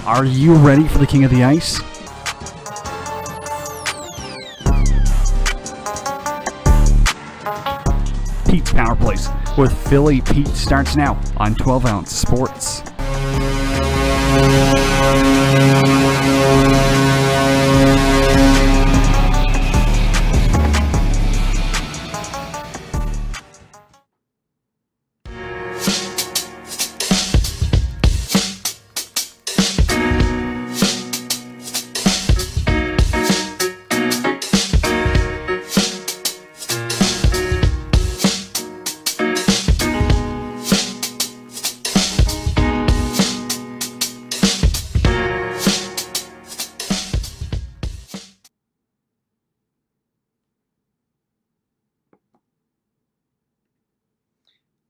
Are you ready for the King of the Ice? Pete's Power Plays with Philly Pete starts now on 12 Ounce Sports.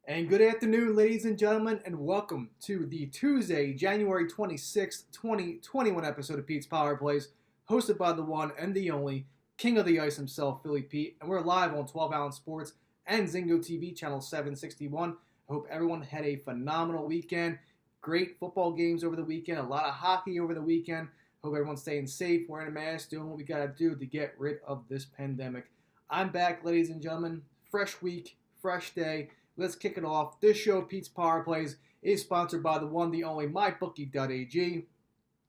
And good afternoon, ladies and gentlemen, and welcome to the Tuesday, January 26th, 2021 episode of Pete's Power Plays, hosted by the one and the only King of the Ice himself, Philly Pete. And we're live on 12 Ounce Sports and Zingo TV, channel 761. I hope everyone had a phenomenal weekend. Great football games over the weekend, a lot of hockey over the weekend. Hope everyone's staying safe, wearing a mask, doing what we got to do to get rid of this pandemic. I'm back, ladies and gentlemen. Fresh week, fresh day. Let's kick it off. This show, Pete's Power Plays, is sponsored by the one, the only, MyBookie.ag.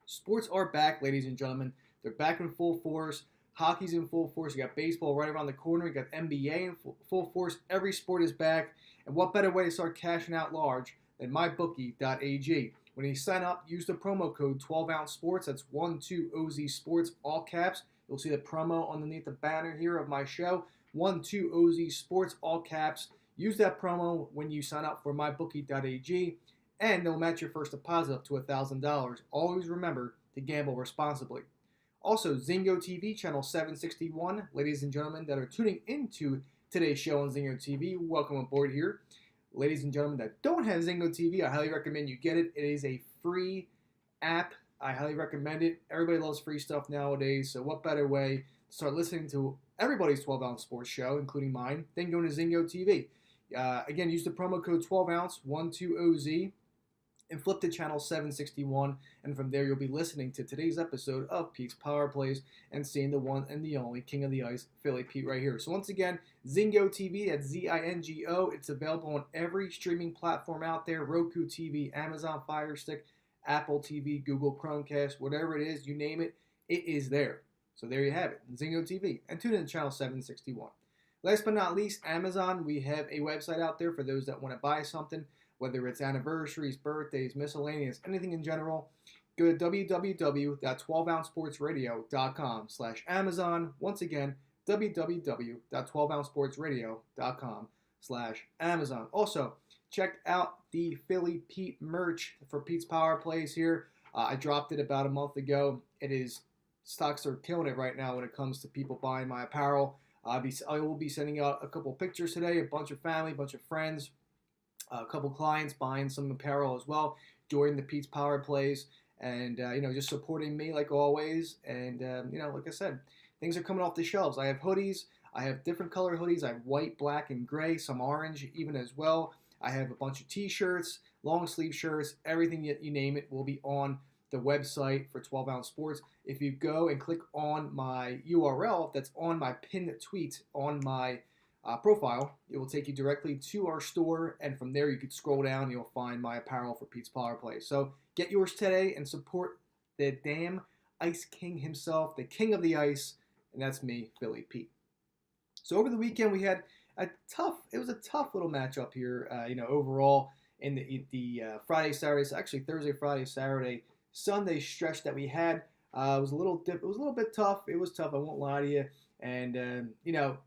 Sports are back, ladies and gentlemen. They're back in full force. Hockey's in full force. You got baseball right around the corner. You got NBA in full force. Every sport is back. And what better way to start cashing out large than MyBookie.ag? When you sign up, use the promo code 12Ounce Sports. That's 12OZ Sports, all caps. You'll see the promo underneath the banner here of my show. 12OZ Sports, all caps. Use that promo when you sign up for MyBookie.ag, and they'll match your first deposit up to $1,000. Always remember to gamble responsibly. Also, Zingo TV, channel 761. Ladies and gentlemen that are tuning into today's show on Zingo TV, welcome aboard here. Ladies and gentlemen that don't have Zingo TV, I highly recommend you get it. It is a free app. I highly recommend it. Everybody loves free stuff nowadays, so what better way to start listening to everybody's 12-ounce sports show, including mine, than going to Zingo TV. Again, use the promo code 12Ounce, 12OZ, and flip to channel 761, and from there you'll be listening to today's episode of Pete's Power Plays and seeing the one and the only King of the Ice, Philly Pete, right here. So once again, Zingo TV, that's Zingo. It's available on every streaming platform out there, Roku TV, Amazon Fire Stick, Apple TV, Google Chromecast, whatever it is, you name it, it is there. So there you have it, Zingo TV, and tune in to channel 761. Last but not least, Amazon. We have a website out there for those that want to buy something, whether it's anniversaries, birthdays, miscellaneous, anything in general. Go to www.12ouncesportsradio.com/Amazon. Once again, www.12ouncesportsradio.com/Amazon. Also, check out the Philly Pete merch for Pete's Power Plays here. I dropped it about a month ago. Stocks are killing it right now when it comes to people buying my apparel. I will be sending out a couple pictures today, a bunch of family, a bunch of friends, a couple clients buying some apparel as well during the Pete's Power Plays, and just supporting me like always. And like I said, things are coming off the shelves. I have hoodies. I have different color hoodies. I have white, black, and gray, some orange even as well. I have a bunch of t-shirts, long sleeve shirts, everything you name it will be on the website for 12 Ounce Sports. If you go and click on my URL that's on my pinned tweet on my profile, it will take you directly to our store, and from there you can scroll down and you'll find my apparel for Pete's Power Play. So get yours today and support the damn Ice King himself, the King of the Ice, and that's me, Philly Pete. So over the weekend we had a tough little matchup here, overall in the Friday, Saturday, actually Thursday, Friday, Saturday, Sunday stretch that we had. It was a little bit tough. It was tough, I won't lie to you. And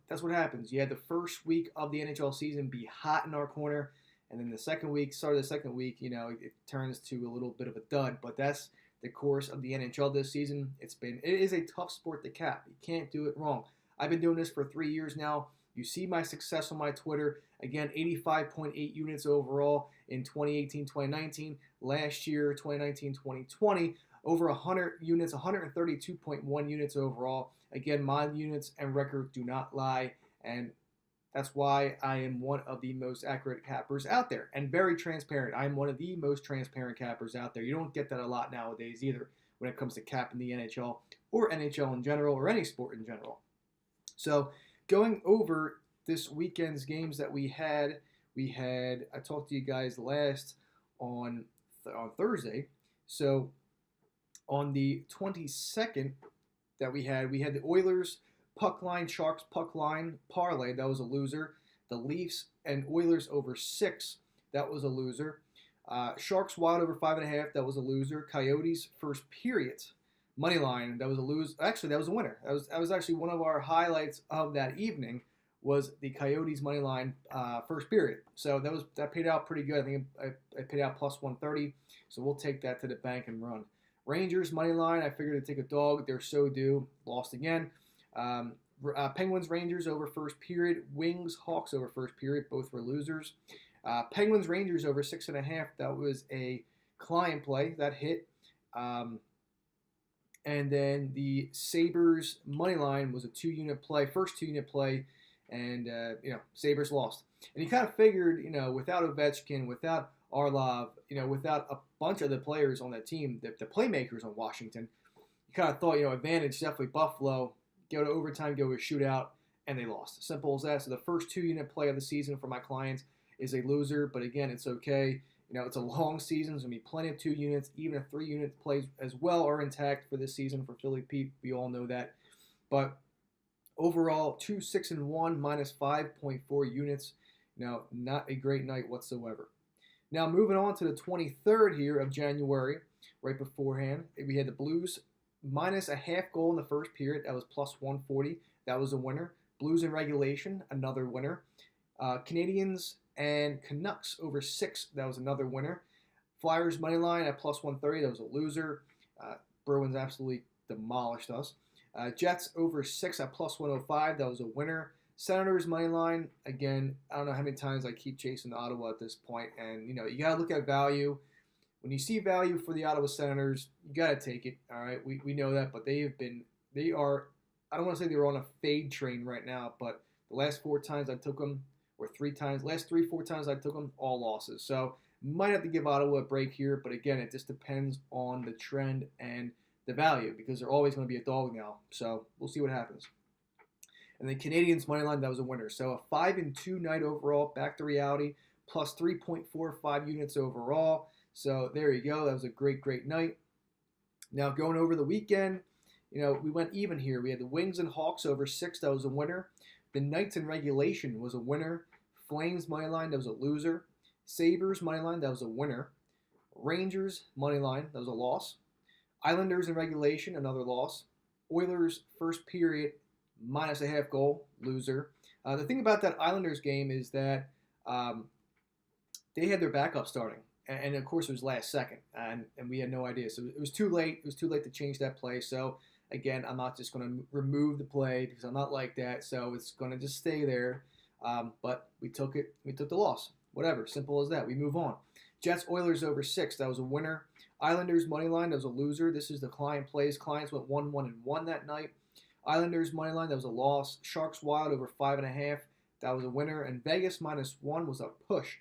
that's what happens. You had the first week of the NHL season be hot in our corner, and then the second week, it turns to a little bit of a dud. But that's the course of the NHL this season. It is a tough sport to cap. You can't do it wrong. I've been doing this for 3 years now. You see my success on my Twitter. Again, 85.8 units overall in 2018-2019. Last year, 2019-2020, over 100 units, 132.1 units overall. Again, my units and record do not lie. And That's why I am one of the most accurate cappers out there and very transparent. I am one of the most transparent cappers out there. You don't get that a lot nowadays either when it comes to capping the NHL or NHL in general or any sport in general. So going over this weekend's games that we had, I talked to you guys last on Thursday. So on the 22nd that we had the Oilers puck line, Sharks puck line parlay. That was a loser. The Leafs and Oilers over 6. That was a loser. Sharks Wild over 5.5. That was a loser. Coyotes first period money line. That was a lose. Actually, that was a winner. That was actually one of our highlights of that evening. Was the Coyotes money line first period. So that paid out pretty good. I think it paid out plus 130. So we'll take that to the bank and run. Rangers money line. I figured to take a dog. They're so due. Lost again. Penguins Rangers over first period. Wings Hawks over first period. Both were losers. Penguins Rangers over 6.5. That was a client play that hit. And then the Sabres money line was a 2-unit play. First 2-unit play. And, Sabres lost. And you kind of figured, without Ovechkin, without Orlov, without a bunch of the players on that team, the playmakers on Washington, you kind of thought, advantage, definitely Buffalo, go to overtime, go to a shootout, and they lost. Simple as that. So the first 2-unit play of the season for my clients is a loser. But again, it's okay. It's a long season. There's going to be plenty of 2 units. Even if 3 unit plays as well are intact for this season for Philly Pete. We all know that. But overall, 2-6-1 minus 5.4 units. Now, not a great night whatsoever. Now, moving on to the 23rd here of January, right beforehand, we had the Blues minus a half goal in the first period. That was plus 140. That was a winner. Blues in regulation, another winner. Canadians and Canucks over 6. That was another winner. Flyers money line at plus 130. That was a loser. Bruins absolutely demolished us. Jets over 6 at plus 105. That was a winner. Senators money line, again, I don't know how many times I keep chasing Ottawa at this point. And, you got to look at value. When you see value for the Ottawa Senators, you got to take it. All right, we know that. But they are, I don't want to say they're on a fade train right now, but the last 4 times I took them, or 3 times, last 3-4 times I took them, all losses. So might have to give Ottawa a break here. But again, it just depends on the trend and the value, because they're always going to be a dog now. So we'll see what happens. And the Canadians money line, that was a winner. So a 5-2 night overall, back to reality, plus 3.45 units overall. So there you go. That was a great, great night. Now going over the weekend, we went even here. We had the Wings and Hawks over 6. That was a winner. The Knights in regulation was a winner. Flames money line, that was a loser. Sabres money line, that was a winner. Rangers money line, that was a loss. Islanders in regulation, another loss. Oilers first period, minus a half goal, loser. The thing about that Islanders game is that they had their backup starting. And of course, it was last second. And we had no idea. So it was too late. It was too late to change that play. So, again, I'm not just going to remove the play because I'm not like that. So it's going to just stay there. But we took it. We took the loss. Whatever. Simple as that. We move on. Jets Oilers over 6. That was a winner. Islanders money line. That was a loser. This is the client plays. Clients went 1-1-1 that night. Islanders money line. That was a loss. Sharks Wild over 5.5. That was a winner. And Vegas minus 1 was a push.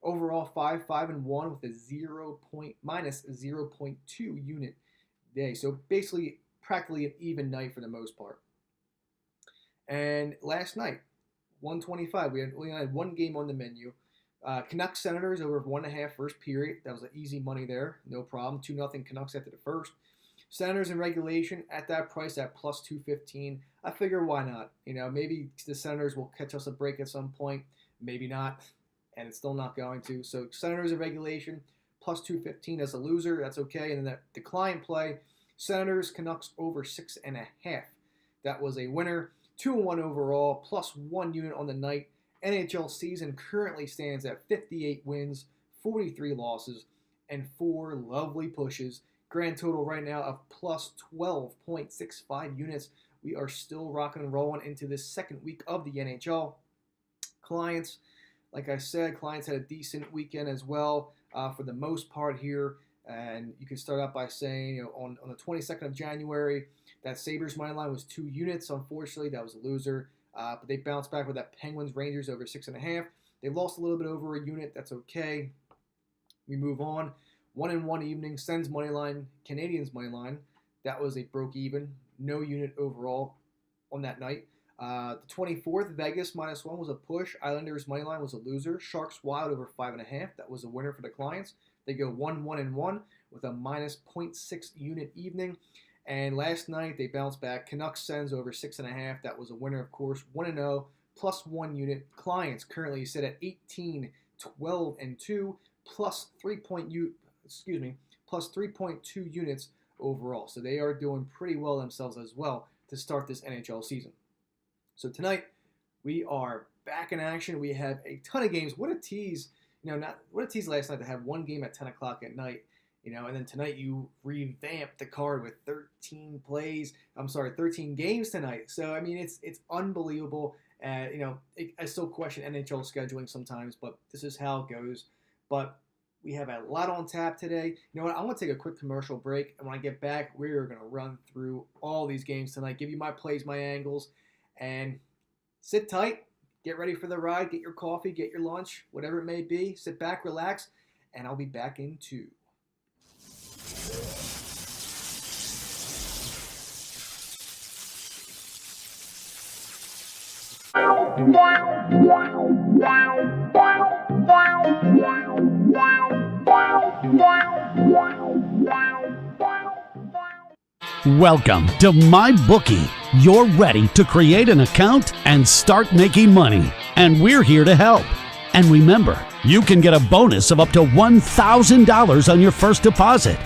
Overall, 5-5-1 with a minus 0.2 unit day. So basically, practically an even night for the most part. And last night, 125. We only had one game on the menu. Canucks Senators over 1.5 first period. That was an easy money there. No problem. 2-0 Canucks after the first. Senators in regulation at that price at plus 215. I figure why not? Maybe the Senators will catch us a break at some point. Maybe not. And it's still not going to. So Senators in regulation, plus 215 as a loser. That's okay. And then that decline play, Senators Canucks over 6.5. That was a winner. 2-1 overall, plus 1 unit on the night. NHL season currently stands at 58 wins, 43 losses, and 4 lovely pushes. Grand total right now of plus 12.65 units. We are still rocking and rolling into this second week of the NHL. Clients, like I said, clients had a decent weekend as well for the most part here. And you can start out by saying, on the 22nd of January, that Sabres money line was 2 units. Unfortunately, that was a loser. but they bounced back with that Penguins Rangers over 6.5. They lost a little bit over a unit. That's okay. We move on. 1-1 evening. Sens money line, Canadiens money line. That was a broke even. No unit overall on that night. The 24th, Vegas -1 was a push. Islanders money line was a loser. Sharks Wild over 5.5. That was a winner for the clients. They go 1-1 with a -0.6 unit evening. And last night they bounced back. Canucks Sens over 6.5. That was a winner, of course. 1-0 plus 1 unit. Clients currently sit at 18, 12, and 2 plus 3.2 units overall. So they are doing pretty well themselves as well to start this NHL season. So tonight we are back in action. We have a ton of games. What a tease! What a tease last night to have one game at 10 o'clock at night. And then tonight you revamp the card with 13 games tonight. So I mean, it's unbelievable. I still question NHL scheduling sometimes, but this is how it goes. But we have a lot on tap today. You know what? I want to take a quick commercial break, and when I get back, we're going to run through all these games tonight, give you my plays, my angles, and sit tight, get ready for the ride, get your coffee, get your lunch, whatever it may be. Sit back, relax, and I'll be back in 2. Welcome to MyBookie. You're ready to create an account and start making money, and we're here to help. And remember, you can get a bonus of up to $1,000 on your first deposit.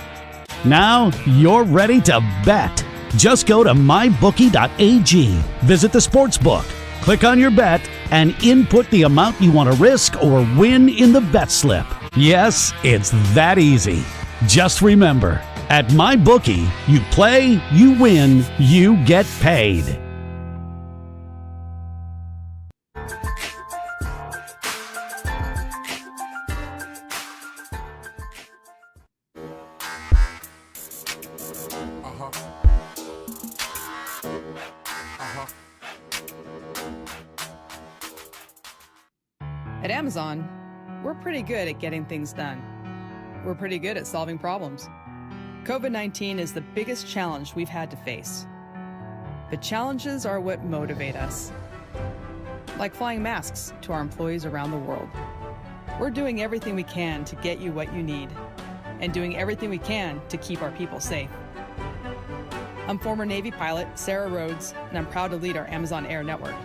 Now you're ready to bet. Just go to mybookie.ag, visit the sportsbook, click on your bet, and input the amount you want to risk or win in the bet slip. Yes, it's that easy. Just remember, at MyBookie, you play, you win, you get paid. At Amazon, we're pretty good at getting things done. We're pretty good at solving problems. COVID-19 is the biggest challenge we've had to face. But challenges are what motivate us. Like flying masks to our employees around the world. We're doing everything we can to get you what you need, and doing everything we can to keep our people safe. I'm former Navy pilot Sarah Rhodes, and I'm proud to lead our Amazon Air network.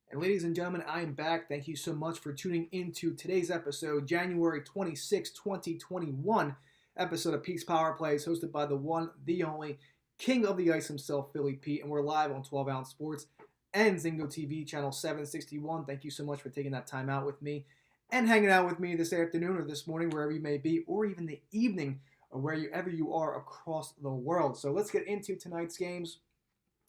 And ladies and gentlemen, I am back. Thank you so much for tuning into today's episode, January 26, 2021 episode of Pete's Power Plays, hosted by the one, the only, king of the ice himself, Philly Pete. And we're live on 12 Ounce Sports and Zingo TV, channel 761. Thank you so much for taking that time out with me and hanging out with me this afternoon or this morning, wherever you may be, or even the evening, or wherever you are across the world. So let's get into tonight's games.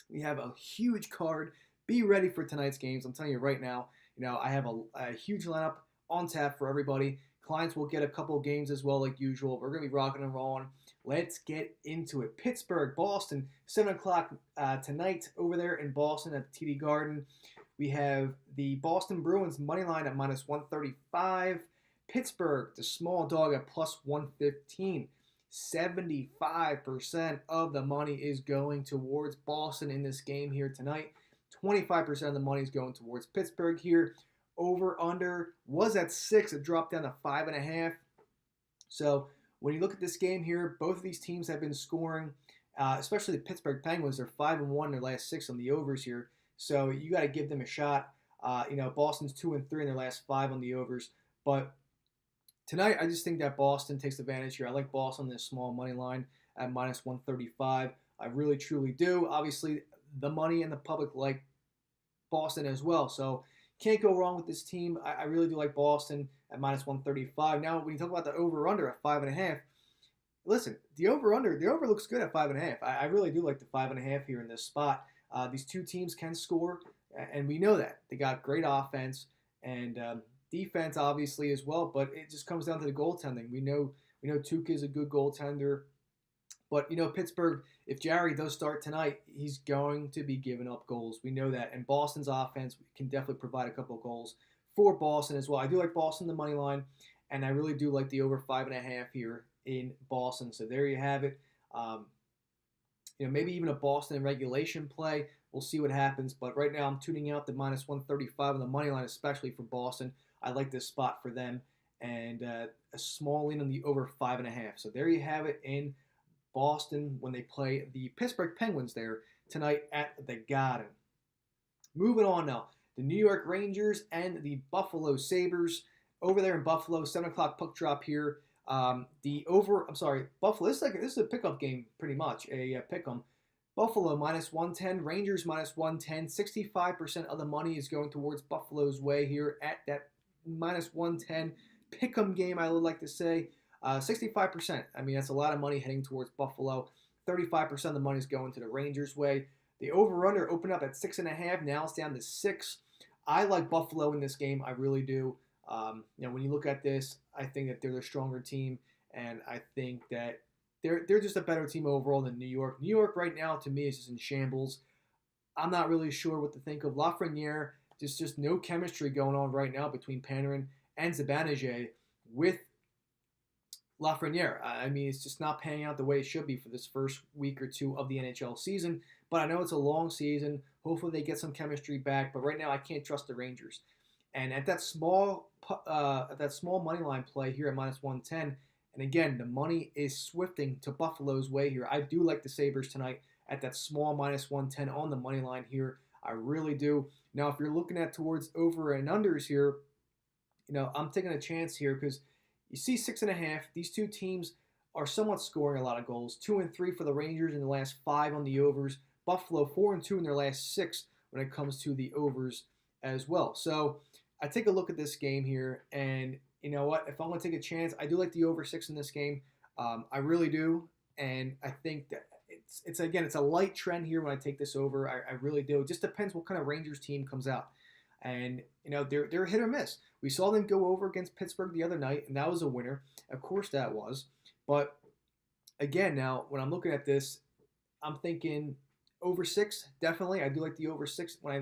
We have a huge card. Be ready for tonight's games. I'm telling you right now, I have a huge lineup on tap for everybody. Clients will get a couple of games as well, like usual. We're going to be rocking and rolling. Let's get into it. Pittsburgh, Boston, 7 o'clock tonight over there in Boston at the TD Garden. We have the Boston Bruins money line at -135. Pittsburgh, the small dog at +115. 75% of the money is going towards Boston in this game here tonight. 25% of the money is going towards Pittsburgh here. Over under was at 6. It dropped down to 5.5. So when you look at this game here, both of these teams have been scoring, especially the Pittsburgh Penguins. They're 5-1 in their last 6 on the overs here. So you got to give them a shot. Boston's 2-3 in their last 5 on the overs. But tonight, I just think that Boston takes advantage here. I like Boston on this small money line at -135. I really, truly do. Obviously, the money and the public like Boston as well. So, Can't go wrong with this team. I really do like Boston at minus 135. Now, when you talk about the over-under at 5.5, listen, the over looks good at 5.5. I really do like the 5.5 here in this spot. These two teams can score, and we know that. They got great offense and defense, obviously, as well, but it just comes down to the goaltending. We know Tuukka is a good goaltender, but, Pittsburgh, if Jarry does start tonight, he's going to be giving up goals. We know that. And Boston's offense can definitely provide a couple of goals for Boston as well. I do like Boston, the money line, and I really do like the over 5.5 here in Boston. So there you have it. Maybe even a Boston in regulation play. We'll see what happens. But right now I'm tuning out the minus 135 on the money line, especially for Boston. I like this spot for them. And a small lean on the over 5.5. So there you have it in Boston when they play the Pittsburgh Penguins there tonight at the Garden. Moving on now, the New York Rangers and the Buffalo Sabres over there in Buffalo. 7 o'clock puck drop here. Buffalo. This is a pickup game pretty much. A pick'em. Buffalo minus 110. Rangers minus 110. 65% of the money is going towards Buffalo's way here at that minus 110 pick'em game. I would like to say. 65%. I mean, that's a lot of money heading towards Buffalo. 35% of the money is going to the Rangers' way. The over-under opened up at 6.5. Now it's down to 6. I like Buffalo in this game. I really do. When you look at this, I think that they're the stronger team, and I think that they're just a better team overall than New York. New York right now, to me, is just in shambles. I'm not really sure what to think of Lafreniere. Just no chemistry going on right now between Panarin and Zibanejad with Lafreniere. I mean, it's just not panning out the way it should be for this first week or two of the NHL season. But I know it's a long season. Hopefully they get some chemistry back. But right now I can't trust the Rangers. And at that small money line play here at minus 110, and again, the money is swifting to Buffalo's way here. I do like the Sabres tonight at that small minus 110 on the money line here. I really do. Now, if you're looking at towards over and unders here, I'm taking a chance here because you see 6.5. These two teams are somewhat scoring a lot of goals. 2 and 3 for the Rangers in the last 5 on the overs. Buffalo 4 and 2 in their last 6 when it comes to the overs as well. So I take a look at this game here, and you know what? If I'm going to take a chance, I do like the over 6 in this game. I really do, and I think that it's a light trend here when I take this over. I really do. It just depends what kind of Rangers team comes out. And, they're hit or miss. We saw them go over against Pittsburgh the other night, and that was a winner. Of course that was. But, again, now, when I'm looking at this, I'm thinking over 6, definitely. I do like the over 6. When I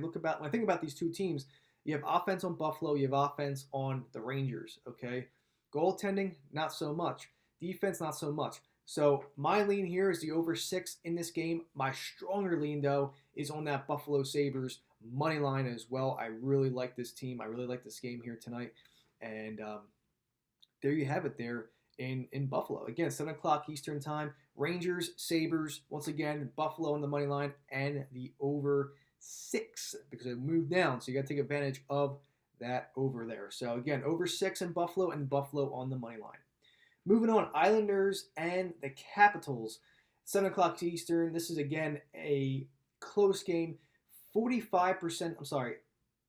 think about these two teams, you have offense on Buffalo, you have offense on the Rangers, okay? Goaltending, not so much. Defense, not so much. So my lean here is the over 6 in this game. My stronger lean, though, is on that Buffalo Sabres money line as well. I really like this team. I really like this game here tonight. And there you have it there in Buffalo. Again, 7 o'clock Eastern time. Rangers, Sabres, once again, Buffalo on the money line and the over 6 because it moved down. So you got to take advantage of that over there. So again, over 6 in Buffalo and Buffalo on the money line. Moving on, Islanders and the Capitals. 7 o'clock Eastern. This is, again, a close game.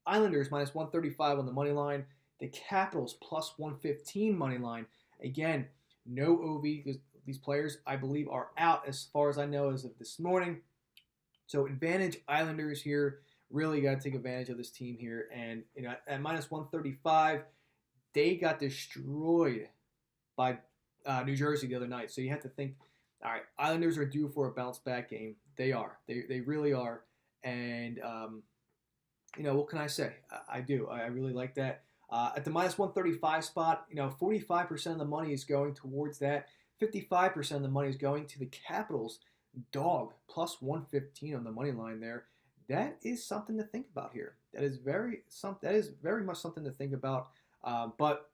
Islanders minus 135 on the money line. The Capitals plus 115 money line. Again, no OV because these players, I believe, are out as far as I know as of this morning. So advantage Islanders here. Really got to take advantage of this team here. And at minus 135, they got destroyed by New Jersey the other night. So you have to think, all right, Islanders are due for a bounce back game. They are. They really are. And, what can I say? I do. I really like that. At the minus 135 spot, 45% of the money is going towards that. 55% of the money is going to the Capitals dog, plus 115 on the money line there. That is something to think about here. That is very much something to think about. But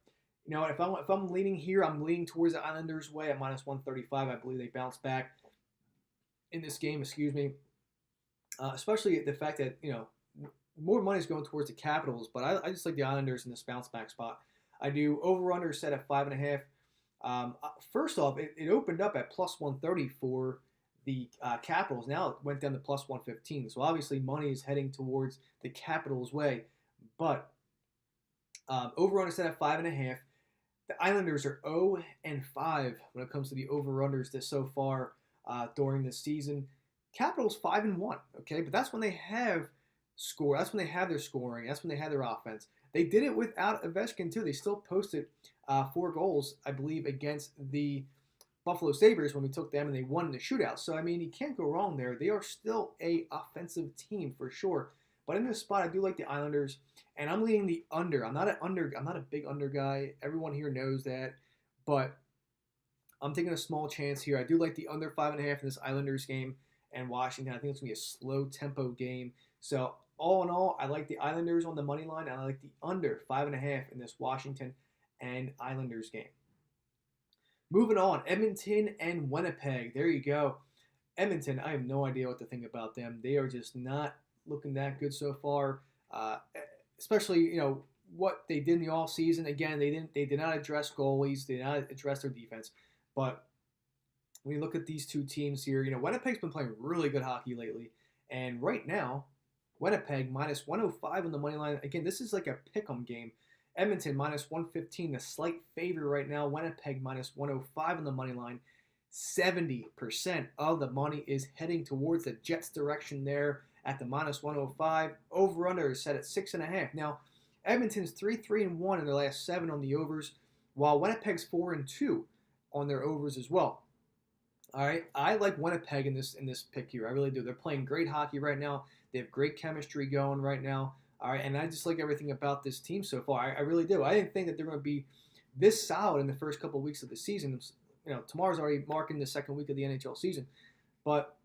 if I'm leaning here, I'm leaning towards the Islanders' way at minus 135. I believe they bounce back in this game. Excuse me. Especially the fact that more money is going towards the Capitals, but I just like the Islanders in this bounce back spot. I do over/under set at 5.5. First off, it opened up at plus 130 for the Capitals. Now it went down to plus 115. So obviously money is heading towards the Capitals' way. But over-under set at 5.5. The Islanders are 0-5 when it comes to the over-unders this so far during the season. Capitals 5-1, okay? But that's when they have score. That's when they have their scoring. That's when they have their offense. They did it without Ovechkin, too. They still posted 4 goals, I believe, against the Buffalo Sabres when we took them and they won in the shootout. So, I mean, you can't go wrong there. They are still a offensive team for sure. But in this spot, I do like the Islanders, and I'm leaning the under. I'm not a big under guy. Everyone here knows that, but I'm taking a small chance here. I do like the under 5.5 in this Islanders game and Washington. I think it's gonna be a slow tempo game. So all in all, I like the Islanders on the money line, and I like the under 5.5 in this Washington and Islanders game. Moving on, Edmonton and Winnipeg. There you go. Edmonton, I have no idea what to think about them. They are just not looking that good so far, especially what they did in the offseason. Again, they did not address goalies, they did not address their defense. But when you look at these two teams here, Winnipeg's been playing really good hockey lately, and right now, Winnipeg minus 105 on the money line. Again, this is like a pick'em game. Edmonton minus 115, the slight favor right now. Winnipeg minus 105 on the money line. 70% of the money is heading towards the Jets' direction there at the minus 105. Over-under is set at 6.5. Now, Edmonton's 3-3-1 in their last 7 on the overs, while Winnipeg's 4-2 on their overs as well. All right, I like Winnipeg in this pick here. I really do. They're playing great hockey right now. They have great chemistry going right now. All right, and I just like everything about this team so far. I really do. I didn't think that they're going to be this solid in the first couple of weeks of the season. Tomorrow's already marking the second week of the NHL season, but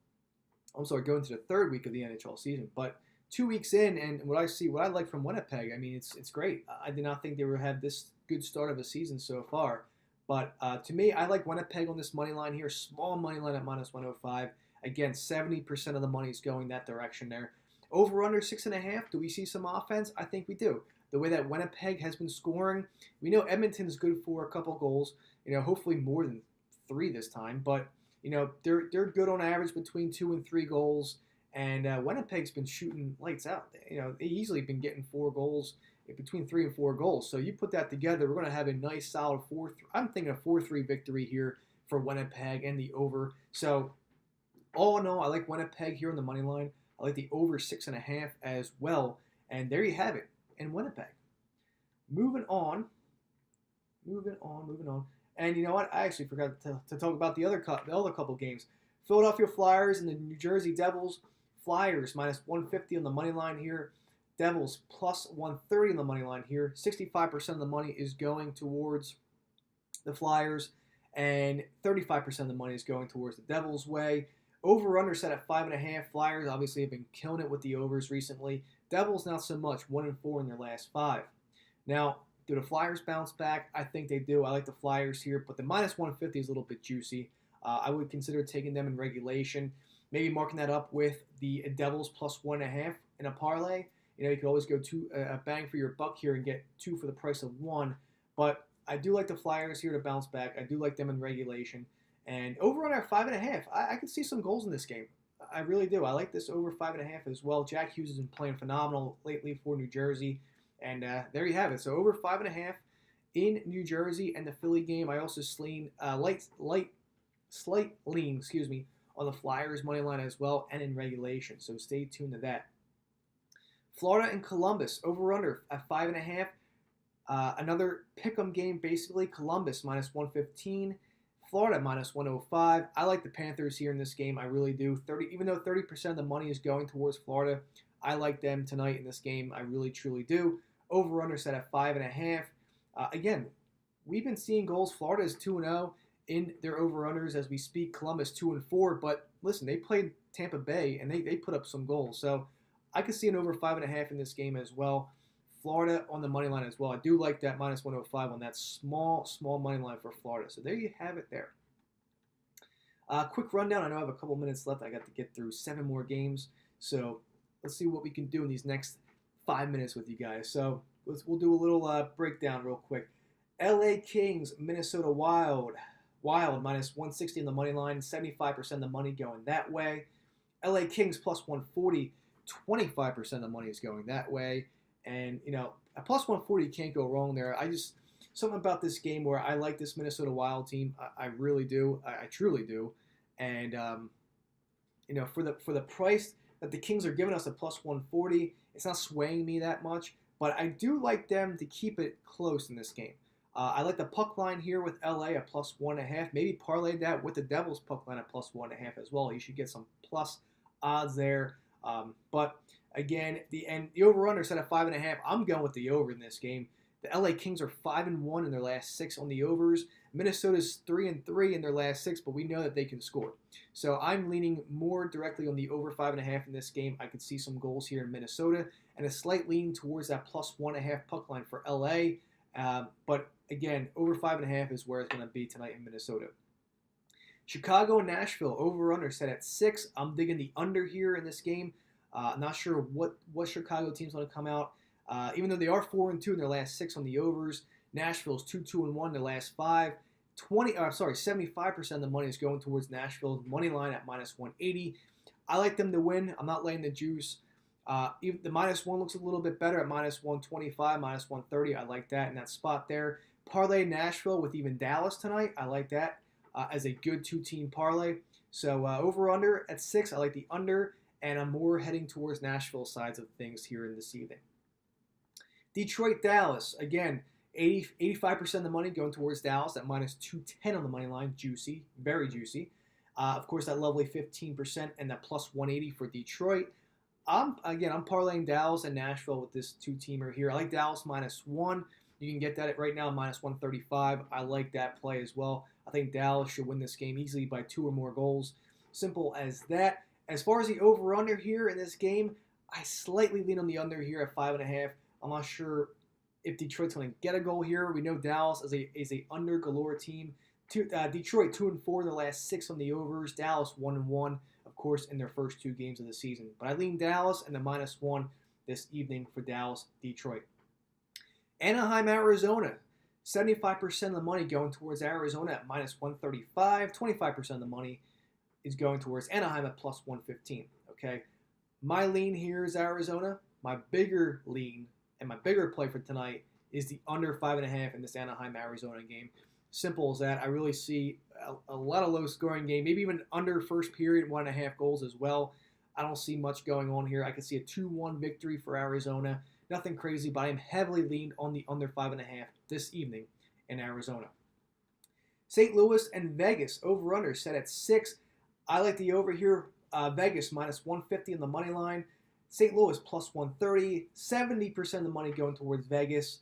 I'm sorry, going to the third week of the NHL season. But 2 weeks in, and what I like from Winnipeg, I mean, it's great. I did not think they would have this good start of a season so far. But to me, I like Winnipeg on this money line here. Small money line at minus 105. Again, 70% of the money is going that direction there. Over under 6.5. Do we see some offense? I think we do. The way that Winnipeg has been scoring, we know Edmonton's good for a couple goals. Hopefully more than 3 this time. But they're good on average between 2 and 3 goals. And Winnipeg's been shooting lights out. They easily been getting 4 goals, between 3 and 4 goals. So you put that together, we're going to have a nice solid 4-3. I'm thinking a 4-3 victory here for Winnipeg and the over. So all in all, I like Winnipeg here on the money line. I like the over 6.5 as well. And there you have it in Winnipeg. Moving on. And you know what? I actually forgot to talk about the other couple games. Philadelphia Flyers and the New Jersey Devils. Flyers minus 150 on the money line here. Devils plus 130 on the money line here. 65% of the money is going towards the Flyers, and 35% of the money is going towards the Devils' way. Over-under set at 5.5. Flyers obviously have been killing it with the overs recently. Devils not so much, 1-4 in their last 5. Now, do the Flyers bounce back? I think they do. I like the Flyers here, but the minus 150 is a little bit juicy. I would consider taking them in regulation, maybe marking that up with the Devils plus 1.5 in a parlay. You could always go a bang for your buck here and get 2 for the price of 1. But I do like the Flyers here to bounce back. I do like them in regulation. And over on our 5.5, I can see some goals in this game. I really do. I like this over 5.5 as well. Jack Hughes has been playing phenomenal lately for New Jersey. And there you have it. So over 5.5 in New Jersey, and the Philly game, I also slight lean, on the Flyers money line as well, and in regulation. So stay tuned to that. Florida and Columbus, over-under at 5.5. Another pick'em game, basically. Columbus minus 115. Florida minus 105. I like the Panthers here in this game. I really do. Even though 30% of the money is going towards Florida, I like them tonight in this game. I really, truly do. Over-under set at 5.5. Again, we've been seeing goals. Florida is 2-0 in their over-unders as we speak. Columbus 2-4. But listen, they played Tampa Bay, and they put up some goals. So I could see an over 5.5 in this game as well. Florida on the money line as well. I do like that minus 105 on that small money line for Florida. So there you have it there. Quick rundown. I know I have a couple minutes left. I got to get through 7 more games. So let's see what we can do in these next 5 minutes with you guys. So we'll do a little breakdown real quick. LA Kings, Minnesota Wild. Wild minus 160 on the money line. 75% of the money going that way. LA Kings plus 140. 25% of the money is going that way. And, a plus 140, you can't go wrong there. Something about this game where I like this Minnesota Wild team. I really do. I truly do. And, for the price that the Kings are giving us at plus 140, it's not swaying me that much. But I do like them to keep it close in this game. I like the puck line here with LA at plus 1.5. Maybe parlay that with the Devils puck line at plus 1.5 as well. You should get some plus odds there. But again, the over/under set at 5.5. I'm going with the over in this game. The LA Kings are 5-1 in their last 6 on the overs. Minnesota's 3-3 in their last 6, but we know that they can score. So I'm leaning more directly on the over 5.5 in this game. I could see some goals here in Minnesota, and a slight lean towards that plus 1.5 puck line for LA. But again, over 5.5 is where it's going to be tonight in Minnesota. Chicago and Nashville, over/under set at 6. I'm digging the under here in this game. Not sure what Chicago team's going to come out. Even though they are 4-2 in their last 6 on the overs, Nashville's 2-1 in their last 5. 75% of the money is going towards Nashville's money line at minus 180. I like them to win. I'm not laying the juice. Even the minus 1 looks a little bit better at minus 125, minus 130. I like that in that spot there. Parlay Nashville with even Dallas tonight. I like that as a good 2-team parlay. So over/under at 6. I like the under, and I'm more heading towards Nashville sides of things here in this evening. Detroit, Dallas. Again, 85% of the money going towards Dallas at minus 210 on the money line. Juicy, very juicy. Of course, that lovely 15% and that plus 180 for Detroit. I'm parlaying Dallas and Nashville with this 2-teamer here. I like Dallas minus 1. You can get that right now minus 135. I like that play as well. I think Dallas should win this game easily by 2 or more goals. Simple as that. As far as the over/under here in this game, I slightly lean on the under here at 5.5. I'm not sure if Detroit's going to get a goal here. We know Dallas is a under galore team. Detroit 2-4 in their last 6 on the overs. Dallas 1-1, of course, in their first 2 games of the season. But I lean Dallas and the minus 1 this evening for Dallas, Detroit. Anaheim, Arizona. 75% of the money going towards Arizona at minus 135. 25% of the money is going towards Anaheim at plus 115. Okay, my lean here is Arizona. My bigger lean and my bigger play for tonight is the under 5.5 in this Anaheim-Arizona game. Simple as that. I really see a lot of low-scoring game, maybe even under first period, 1.5 goals as well. I don't see much going on here. I can see a 2-1 victory for Arizona. Nothing crazy, but I am heavily leaned on the under 5.5 this evening in Arizona. St. Louis and Vegas, over-under set at 6. I like the over here. Vegas minus 150 on the money line. St. Louis plus 130, 70% of the money going towards Vegas.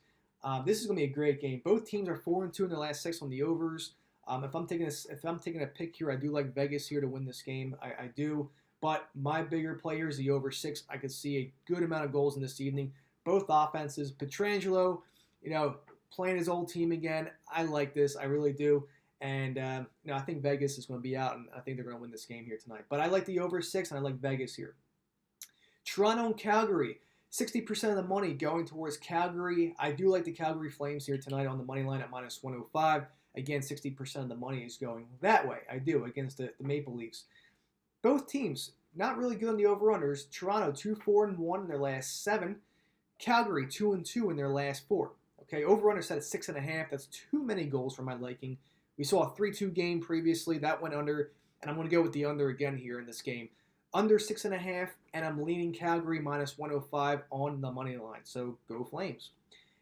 This is going to be a great game. Both teams are 4-2 in their last 6 on the overs. If I'm taking a pick here, I do like Vegas here to win this game. I do. But my bigger play here is the over 6. I could see a good amount of goals in this evening. Both offenses. Pietrangelo, playing his old team again. I like this. I really do. And I think Vegas is going to be out, and I think they're going to win this game here tonight. But I like the over 6, and I like Vegas here. Toronto and Calgary, 60% of the money going towards Calgary. I do like the Calgary Flames here tonight on the money line at minus 105. Again, 60% of the money is going that way. I do, against the Maple Leafs. Both teams, not really good on the over-unders. Toronto, 2-4-1 in their last 7. Calgary, 2-2 in their last 4. Okay, over-under set at 6.5. That's too many goals for my liking. We saw a 3-2 game previously. That went under, and I'm going to go with the under again here in this game. Under 6.5, and I'm leaning Calgary minus 105 on the money line. So go Flames.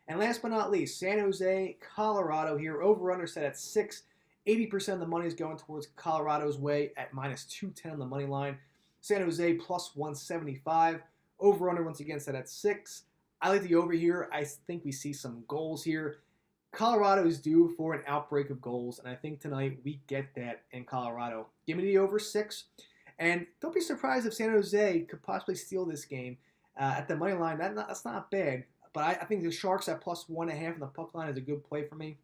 And last but not least, San Jose, Colorado here. Over-under set at 6. 80% of the money is going towards Colorado's way at minus 210 on the money line. San Jose plus 175. Over-under once again set at 6. I like the over here. I think we see some goals here. Colorado is due for an outbreak of goals, and I think tonight we get that in Colorado. Give me the over 6. And don't be surprised if San Jose could possibly steal this game at the money line. That's not bad. But I think the Sharks at plus 1.5 on the puck line is a good play for me.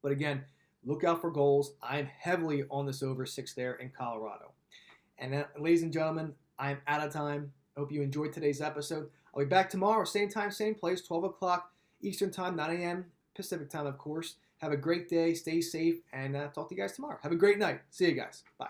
But again, look out for goals. I'm heavily on this over 6 there in Colorado. And then, ladies and gentlemen, I'm out of time. Hope you enjoyed today's episode. I'll be back tomorrow, same time, same place, 12 o'clock Eastern time, 9 a.m. Pacific time, of course. Have a great day. Stay safe. And talk to you guys tomorrow. Have a great night. See you guys. Bye.